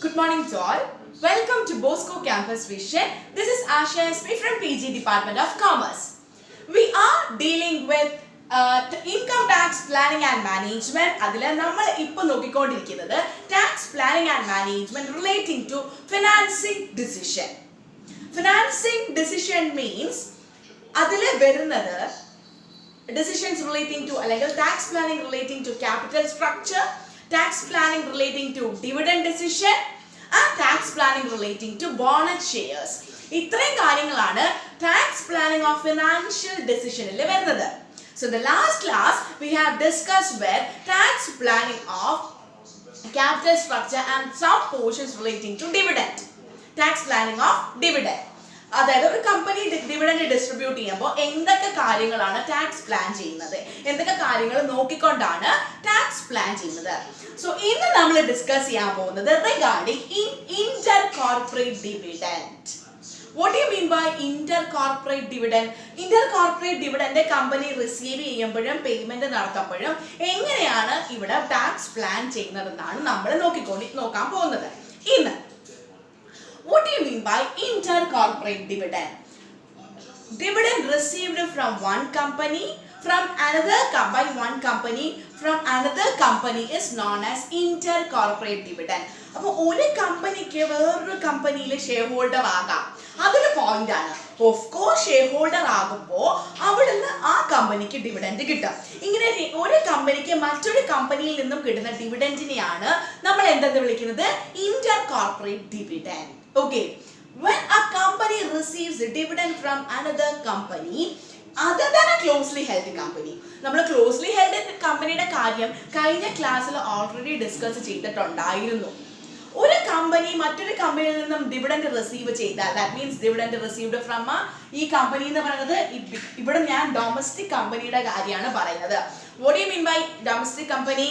Good morning to all. Welcome to Bosco Campus Vision. This is Asha SP from PG Department of Commerce. We are dealing with income tax planning and management. അതിലെ നമ്മൾ ഇപ്പോൾ നോക്കിക്കൊണ്ടിരിക്കുന്നത് tax planning and management relating to financing decision. Financing decision means അതിലെ വരുന്നത് decisions relating to അല്ലെങ്കിൽ tax planning relating to capital structure, tax planning relating to dividend decision and tax planning relating to bonus shares. ഇത്രയും കാര്യങ്ങളാണ് tax planning of financial decisionൽ വരുന്നത്. So the last class we have discussed with tax planning of capital structure and some portions relating to dividend. Tax planning of dividend. അതായത് ഒരു company dividend distribute ചെയ്യുമ്പോൾ എന്തൊക്കെ കാര്യങ്ങളാണ് tax plan ചെയ്യുന്നത്, എന്തൊക്കെ കാര്യങ്ങൾ നോക്കിക്കൊണ്ടാണ് ടാക്സ് പ്ലാൻ ചെയ്യുന്നത്. സോ ഇന്ന് നമ്മൾ ഡിസ്കസ് ചെയ്യാൻ പോകുന്നത് regarding inter corporate dividend. What you mean by inter corporate dividend? Inter corporate dividend company receive ചെയ്യുമ്പോഴും പേയ്മെന്റ് നടത്തുമ്പോഴും എങ്ങനെയാണ് ഇവിടെ ടാക്സ് പ്ലാൻ ചെയ്യുന്നതെന്നാണ് നമ്മൾ നോക്കാൻ പോകുന്നത് ഇന്ന്. What do you mean by intercorporate dividend? Dividend received from one company from another by one company from another company is known as intercorporate dividend. അപ്പോൾ ഒരു കമ്പനിക്ക് വേറൊരു കമ്പനിയിലെ ഷെയർ ഹോൾഡർ ആകാം, അതൊരു പോയിന്റ് ആണ്. ഓഫ് കോഴ്സ് ഷെയർ ഹോൾഡർ ആകുമ്പോൾ അവിടുന്ന് ആ കമ്പനിക്ക് ഡിവിഡൻഡ് കിട്ടും. ഇങ്ങനെ ഒരു കമ്പനിക്ക് മറ്റൊരു കമ്പനിയിൽ നിന്നും കിട്ടുന്ന ഡിവിഡൻഡിനെയാണ് നമ്മൾ എന്തെന്ന് വിളിക്കുന്നത്? Inter corporate dividend. Okay, when a company receives a dividend from another company other than a closely held company, നമ്മൾ ക്ലോസ്ലി ഹെൽഡ് കമ്പനിയുടെ കാര്യം കഴിഞ്ഞ ക്ലാസ്സിൽ ഓൾറെഡി ഡിസ്കസ് ചെയ്തിട്ടുണ്ടായിരുന്നു. ഒരു കമ്പനി മറ്റൊരു കമ്പനിയിൽ നിന്നും ഡിവിഡൻഡ് റിസീവ് ചെയ്താൽ, that means dividend received from ഈ കമ്പനി എന്ന് പറയുന്നത് ഇവിടെ ഞാൻ ഡൊമസ്റ്റിക് കമ്പനിയുടെ കാര്യമാണ് പറയുന്നത്. What do you mean by domestic company?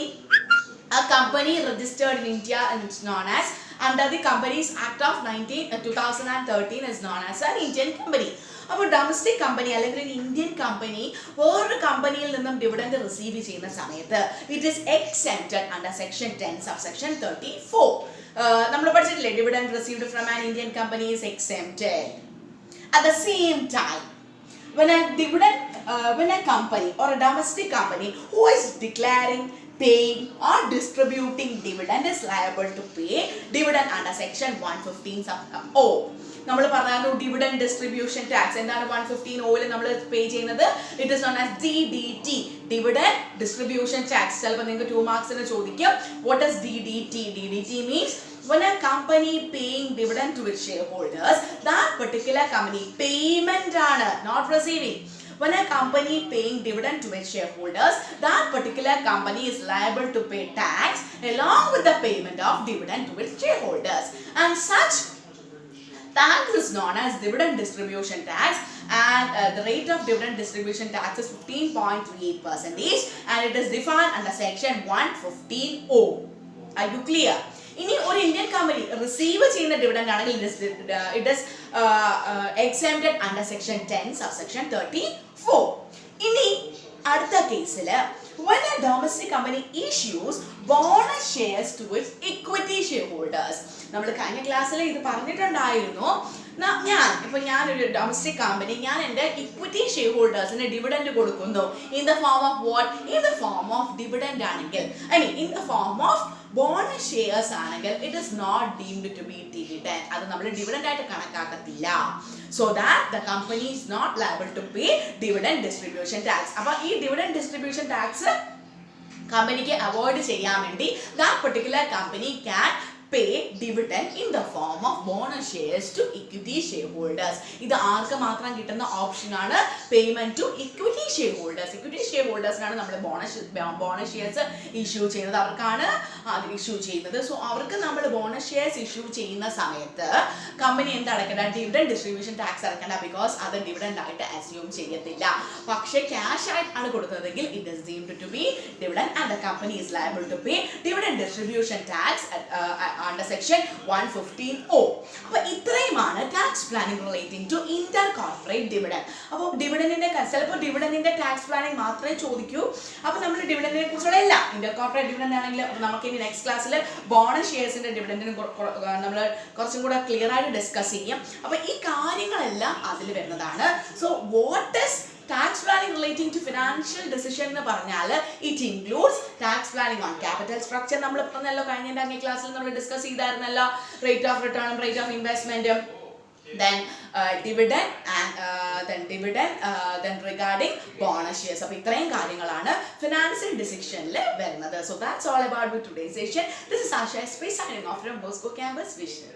A company registered in India and it's known as under the Companies Act of 2013 is known as an Indian company. അപ്പോൾ domestic company അല്ലെങ്കിൽ ഒരു ഇന്ത്യൻ കമ്പനി വേറൊരു കമ്പനിയിൽ നിന്നും dividend receive ചെയ്യുന്ന സമയത്ത് it is exempted under section 10 subsection 34. നമ്മൾ പഠിച്ചിട്ടില്ലേ, dividend received from an Indian company is exempted. At the same time, when a company or a domestic company who is declaring, paying or distributing dividend is liable to pay dividend under section 115 sub O. നമ്മൾ പറഞ്ഞു dividend distribution tax എന്താണ് 115 oil നമ്മൾ പേ ചെയ്യുന്നത്? It is known as DDT, dividend distribution tax. ചിലപ്പോൾ നിങ്ങൾക്ക് 2 മാർക്സിന് ചോദിക്കും what is DDT? DDT means when a company paying dividend to its shareholders, that particular company payment ആണ്, not receiving. When a company paying dividend to its shareholders, that particular company is liable to pay tax along with the payment of dividend to its shareholders. And such tax is known as dividend distribution tax, and the rate of dividend distribution tax is 15.38% and it is defined under section 115O. Are you clear? ഇനി ഒരു Indian company receive ചെയ്യുന്ന dividend ആണെങ്കിൽ it is exempted under section 10 subsection 34. ഇനി അടുത്ത കേസിൽ when a domestic company issues bonus shares to its equity shareholders, നമ്മൾ കഴിഞ്ഞ ക്ലാസ്സിൽ ഇത് പറഞ്ഞിട്ടുണ്ടായിരുന്നു. ഞാനൊരു ഡൊമസ്റ്റിക് കമ്പനി, ഞാൻ എൻ്റെ ഇക്വിറ്റി ഷെയർ ഹോൾഡേഴ്സിന് ഡിവിഡൻഡ് കൊടുക്കുന്നു in the form of what? In the form of dividend ആണെങ്കിൽ, I mean in the form of bonus shares ആണെങ്കിൽ it is not deemed to be dividend. അത് നമ്മൾ ഡിവിഡൻഡ് ആയിട്ട് കണക്കാക്കത്തില്ല. So that the company is not liable to pay dividend distribution tax. അപ്പോൾ ഈ dividend distribution tax കമ്പനിക്ക് avoid ചെയ്യാൻ വേണ്ടി that particular company can pay dividend in the form of bonus shares to equity shareholders. ഇത് ആർക്ക് മാത്രം കിട്ടുന്ന option ആണ്? Payment to equity share holders. Equity share ഹോൾഡേഴ്സിനാണ് നമ്മൾ ബോണസ് ഷെയർസ് ഇഷ്യൂ ചെയ്യുന്നത്, അവർക്കാണ് അത് ഇഷ്യൂ ചെയ്യുന്നത്. സോ അവർക്ക് നമ്മൾ ബോണസ് ഷെയർസ് ഇഷ്യൂ ചെയ്യുന്ന സമയത്ത് കമ്പനി എന്ത് അടയ്ക്കേണ്ട? ഡിവിഡൻഡ് ഡിസ്ട്രിബ്യൂഷൻ ടാക്സ് അടയ്ക്കേണ്ട, ബിക്കോസ് അത് ഡിവിഡൻഡ് ആയിട്ട് അസ്യൂം ചെയ്യത്തില്ല. പക്ഷേ ക്യാഷ് ആയിട്ടാണ് കൊടുത്തതെങ്കിൽ it is deemed to be dividend and the company is liable to pay dividend distribution tax under section 115O. അപ്പോൾ ഇത്രയുമാണ് tax planning relating to inter corporate dividend. അപ്പോൾ ഡിവിഡൻഡിന്റെ ചിലപ്പോൾ ഡിവിഡൻഡിന്റെ ടാക്സ് പ്ലാനിംഗ് മാത്രമേ ചോദിക്കൂ. അപ്പോൾ നമ്മൾ ഡിവിഡൻഡിനെ കുറിച്ചുള്ള എല്ലാം ഇന്റർ കോർപ്പറേറ്റ് ഡിവിഡൻഡ് ആണെങ്കിൽ നമുക്ക് ഇനി നെക്സ്റ്റ് ക്ലാസ്സിൽ ബോണസ് ഷെയർസിന്റെ ഡിവിഡൻഡിന് നമ്മൾ കുറച്ചും കൂടെ ക്ലിയർ ആയിട്ട് ഡിസ്കസ് ചെയ്യും. അപ്പോൾ ഈ കാര്യങ്ങളെല്ലാം അതിൽ വരുന്നതാണ്. So what is tax planning relating to financial decision എന്ന് പറഞ്ഞാൽ it includes tax planning on capital structure. നമ്മൾ പറഞ്ഞല്ലോ കഴിഞ്ഞ ക്ലാസ്സിൽ നമ്മൾ ഡിസ്കസ് ചെയ്തായിരുന്നല്ലോ, റേറ്റ് ഓഫ് റിട്ടേണും റേറ്റ് ഓഫ് ഇൻവെസ്റ്റ്മെന്റും, then dividend and then regarding bonus shares. അപ്പോൾ ഇത്രയും കാര്യങ്ങളാണ് ഫിനാൻഷ്യൽ ഡിസിഷനിൽ വരുന്നത്. So that's all about today's session. This is Asha SP signing off from Bosco Campus Vision.